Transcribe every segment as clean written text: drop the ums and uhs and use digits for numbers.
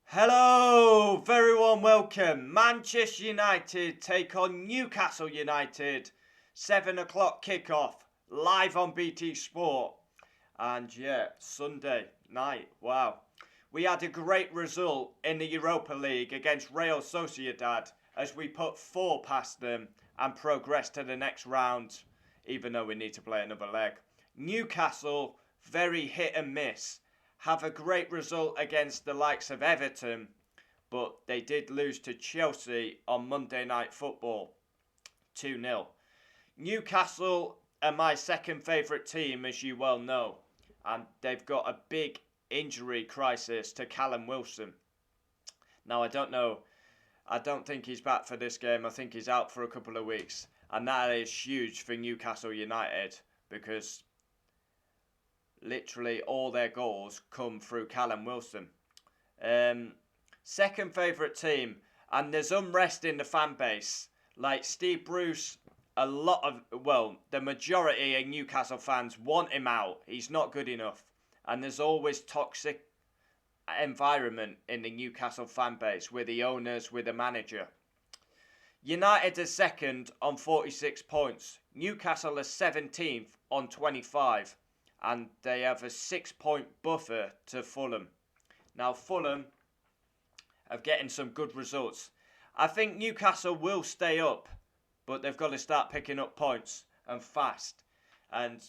Hello, very warm welcome. Manchester United take on Newcastle United. 7 o'clock kickoff, live on BT Sport. And yeah, Sunday night, wow. We had a great result in the Europa League against Real Sociedad as we put 4 past them and progressed to the next round, even though we need to play another leg. Newcastle, very hit and miss. Have a great result against the likes of Everton, but they did lose to Chelsea on Monday Night Football 2-0. Newcastle are my second favourite team, as you well know, and they've got a big injury crisis to Callum Wilson. Now, I don't think he's back for this game. I think he's out for a couple of weeks, and that is huge for Newcastle United because literally all their goals come through Callum Wilson. Second favourite team, and there's unrest in the fan base. Like Steve Bruce, the majority of Newcastle fans want him out. He's not good enough. And there's always toxic environment in the Newcastle fan base with the owners, with the manager. United are second on 46 points. Newcastle are 17th on 25. And they have a 6-point buffer to Fulham. Now, Fulham are getting some good results. I think Newcastle will stay up, but they've got to start picking up points and fast. And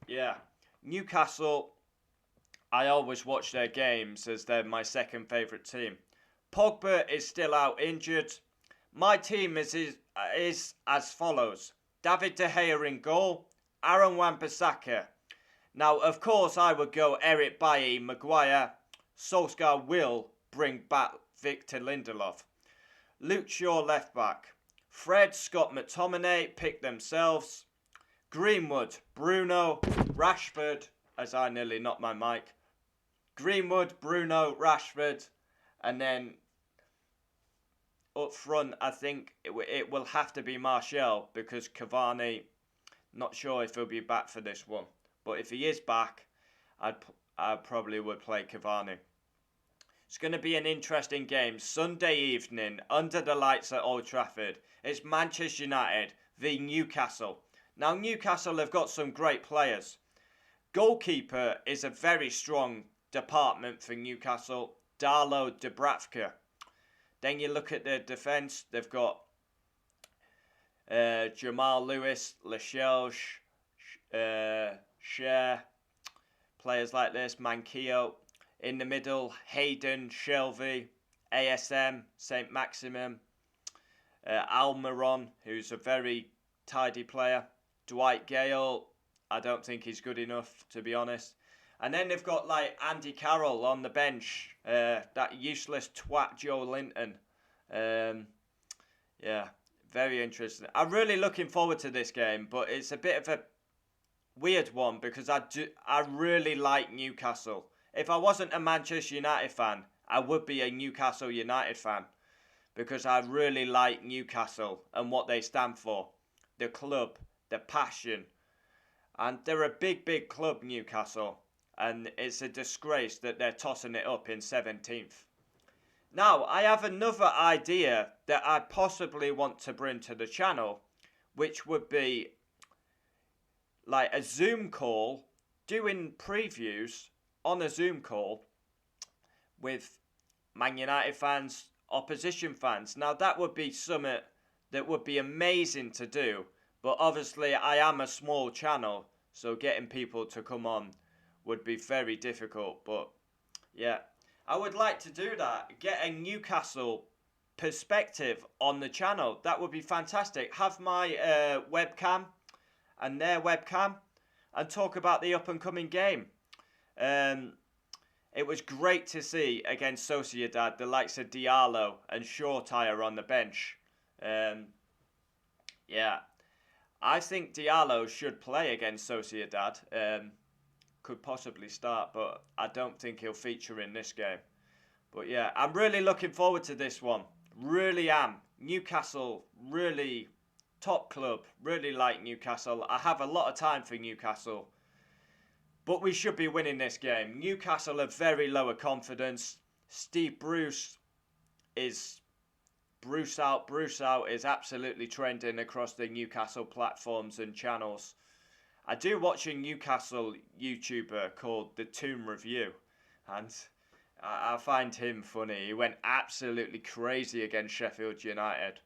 yeah, Newcastle, I always watch their games as they're my second favourite team. Pogba is still out injured. My team is as follows. David De Gea in goal, Aaron Wan-Bissaka. Now, of course, I would go Eric Bailly, Maguire. Solskjaer will bring back Victor Lindelof. Luke Shaw left back. Fred, Scott McTominay pick themselves. Greenwood, Bruno, Rashford, as I nearly knocked my mic. Greenwood, Bruno, Rashford. And then up front, I think it will have to be Martial because Cavani, not sure if he'll be back for this one. But if he is back, I probably would play Cavani. It's going to be an interesting game. Sunday evening, under the lights at Old Trafford. It's Manchester United v Newcastle. Now, Newcastle have got some great players. Goalkeeper is a very strong department for Newcastle. Darlo Dubravka. Then you look at their defence. They've got Jamal Lewis, Lascelles, Share, players like this, Manquillo. In the middle, Hayden, Shelvey, ASM, St. Maximum, Almiron, who's a very tidy player. Dwight Gale, I don't think he's good enough, to be honest. And then they've got like Andy Carroll on the bench, that useless twat Joe Linton. Yeah, very interesting. I'm really looking forward to this game, but it's a bit of a weird one because I really like Newcastle. If I wasn't a Manchester United fan, I would be a Newcastle United fan because I really like Newcastle and what they stand for. The club, the passion. And they're a big, big club, Newcastle. And it's a disgrace that they're tossing it up in 17th. Now, I have another idea that I possibly want to bring to the channel, which would be like a Zoom call, doing previews on a Zoom call with Man United fans, opposition fans. Now, that would be something that would be amazing to do, but obviously I am a small channel, so getting people to come on would be very difficult. But yeah, I would like to do that, get a Newcastle perspective on the channel. That would be fantastic. Have my webcam and their webcam and talk about the up and coming game. It was great to see against Sociedad the likes of Diallo and Shortire on the bench. Yeah, I think Diallo should play against Sociedad. Could possibly start, but I don't think he'll feature in this game. But yeah, I'm really looking forward to this one. Really am. Newcastle, really top club. Really like Newcastle. I have a lot of time for Newcastle. But we should be winning this game. Newcastle have very lower confidence. Steve is Bruce out is absolutely trending across the Newcastle platforms and channels. I do watch a Newcastle YouTuber called The Tomb Review, and I find him funny. He went absolutely crazy against Sheffield United.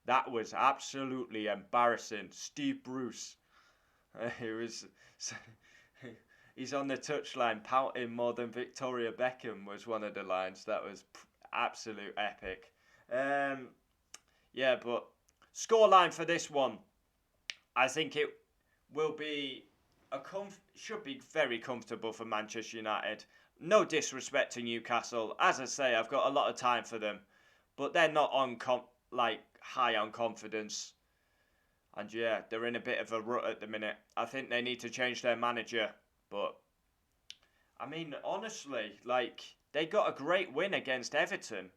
That was absolutely embarrassing. Steve Bruce. He was. He's on the touchline pouting more than Victoria Beckham was one of the lines. That was absolute epic. Yeah, but scoreline for this one, I think it will be should be very comfortable for Manchester United. No disrespect to Newcastle. As I say, I've got a lot of time for them, but they're not on high on confidence. And yeah, they're in a bit of a rut at the minute. I think they need to change their manager. But I mean, honestly, they got a great win against Everton,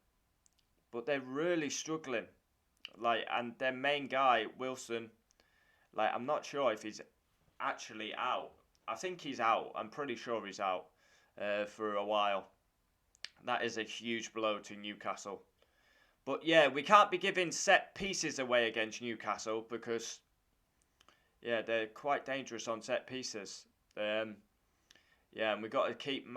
but they're really struggling. And their main guy, Wilson, I'm not sure if he's actually out. I think he's out. I'm pretty sure he's out for a while. That is a huge blow to Newcastle. But yeah, we can't be giving set pieces away against Newcastle because, yeah, they're quite dangerous on set pieces. Yeah, and we've got to keep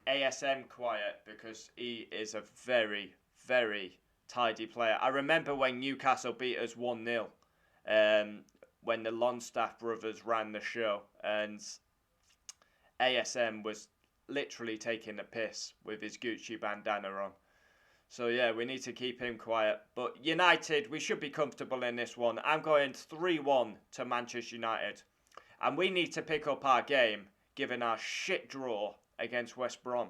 ASM quiet because he is a very, very tidy player. I remember when Newcastle beat us 1-0 when the Longstaff brothers ran the show, and ASM was literally taking the piss with his Gucci bandana on. So yeah, we need to keep him quiet. But United, we should be comfortable in this one. I'm going 3-1 to Manchester United. And we need to pick up our game, given our shit draw against West Brom.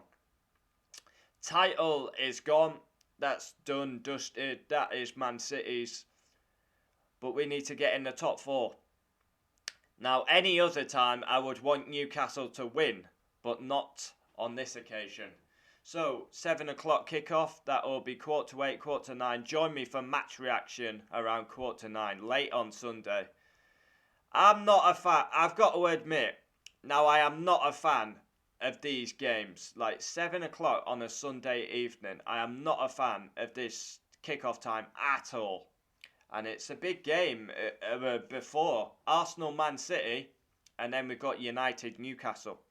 Title is gone. That's done, dusted. That is Man City's. But we need to get in the top 4. Now, any other time, I would want Newcastle to win, but not on this occasion. So, 7 o'clock kickoff. That will be 8:15, 8:45. Join me for match reaction around 8:45, late on Sunday. I'm not a fan. I've got to admit, now I am not a fan of these games. 7 o'clock on a Sunday evening. I am not a fan of this kickoff time at all. And it's a big game before Arsenal, Man City, and then we've got United, Newcastle.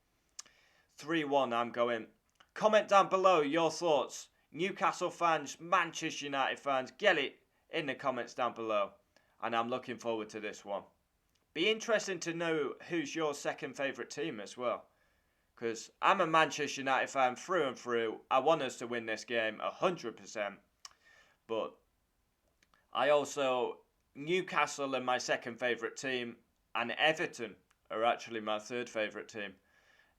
3-1, I'm going. Comment down below your thoughts. Newcastle fans, Manchester United fans, get it in the comments down below. And I'm looking forward to this one. Be interesting to know who's your second favourite team as well. Because I'm a Manchester United fan through and through. I want us to win this game 100%. But I also, Newcastle are my second favourite team. And Everton are actually my third favourite team.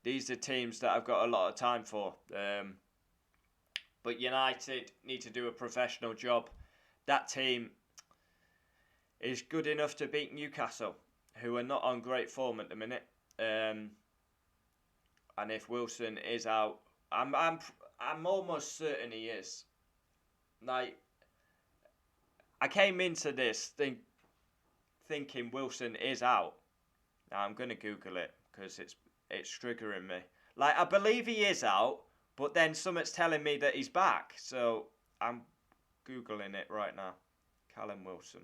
These are teams that I've got a lot of time for. But United need to do a professional job. That team is good enough to beat Newcastle, who are not on great form at the minute. And if Wilson is out, I'm almost certain he is. I came into this thinking Wilson is out. Now I'm gonna Google it because it's triggering me. I believe he is out, but then something's telling me that he's back. So I'm Googling it right now. Callum Wilson.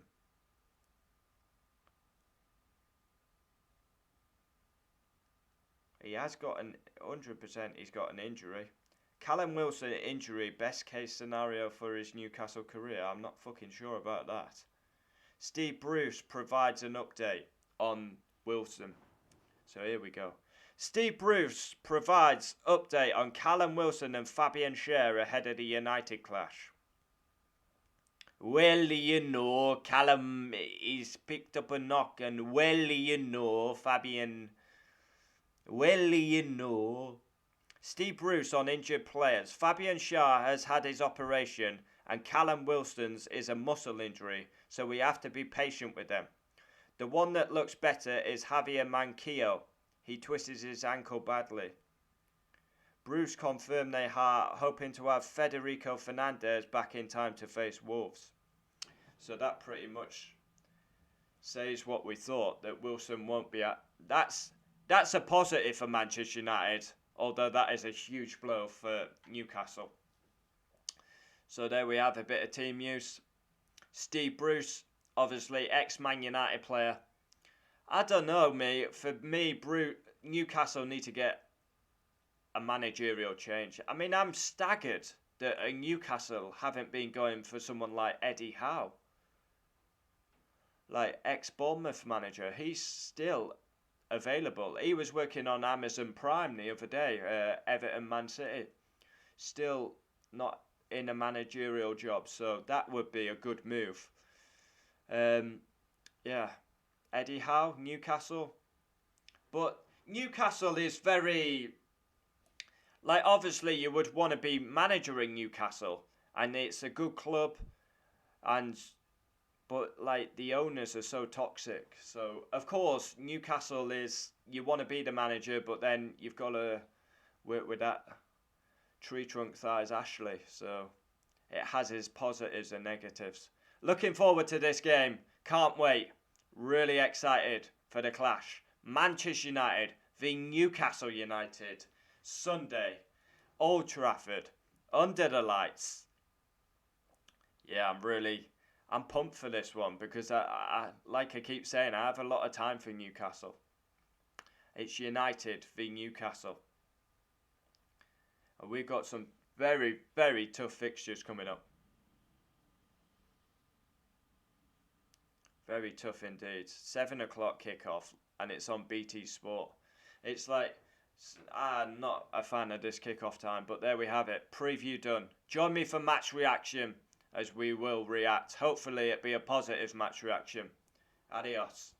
He has got 100%. He's got an injury. Callum Wilson injury, best case scenario for his Newcastle career. I'm not fucking sure about that. Steve Bruce provides an update on Wilson. So here we go. Steve Bruce provides update on Callum Wilson and Fabian Schär ahead of the United clash. Well, you know, Callum is picked up a knock, and well, you know, Fabian. Well, you know. Steve Bruce on injured players. Fabian Schär has had his operation, and Callum Wilson's is a muscle injury, so we have to be patient with them. The one that looks better is Javier Manquillo. He twisted his ankle badly. Bruce confirmed they are hoping to have Federico Fernandez back in time to face Wolves. So that pretty much says what we thought, that Wilson won't be at. That's a positive for Manchester United. although that is a huge blow for Newcastle. So there we have a bit of team news. Steve Bruce, obviously ex-Man United player. I don't know, mate. For me, Newcastle need to get a managerial change. I mean, I'm staggered that Newcastle haven't been going for someone like Eddie Howe, like ex-Bournemouth manager. He's still available. He was working on Amazon Prime the other day, Everton Man City. Still not in a managerial job, so that would be a good move. Yeah, Eddie Howe, Newcastle. But Newcastle is very, like, obviously you would want to be managing Newcastle, and it's a good club, and but like the owners are so toxic. So of course Newcastle is, you want to be the manager, but then you've got to work with that tree trunk thighs Ashley. So it has its positives and negatives. Looking forward to this game. Can't wait. Really excited for the clash. Manchester United v Newcastle United. Sunday. Old Trafford. Under the lights. Yeah, I'm pumped for this one because like I keep saying, I have a lot of time for Newcastle. It's United v Newcastle. And we've got some very, very tough fixtures coming up. Very tough indeed. 7 o'clock kickoff, and it's on BT Sport. It's like, I'm not a fan of this kickoff time, but there we have it. Preview done. Join me for match reaction, as we will react. Hopefully it be a positive match reaction. Adios.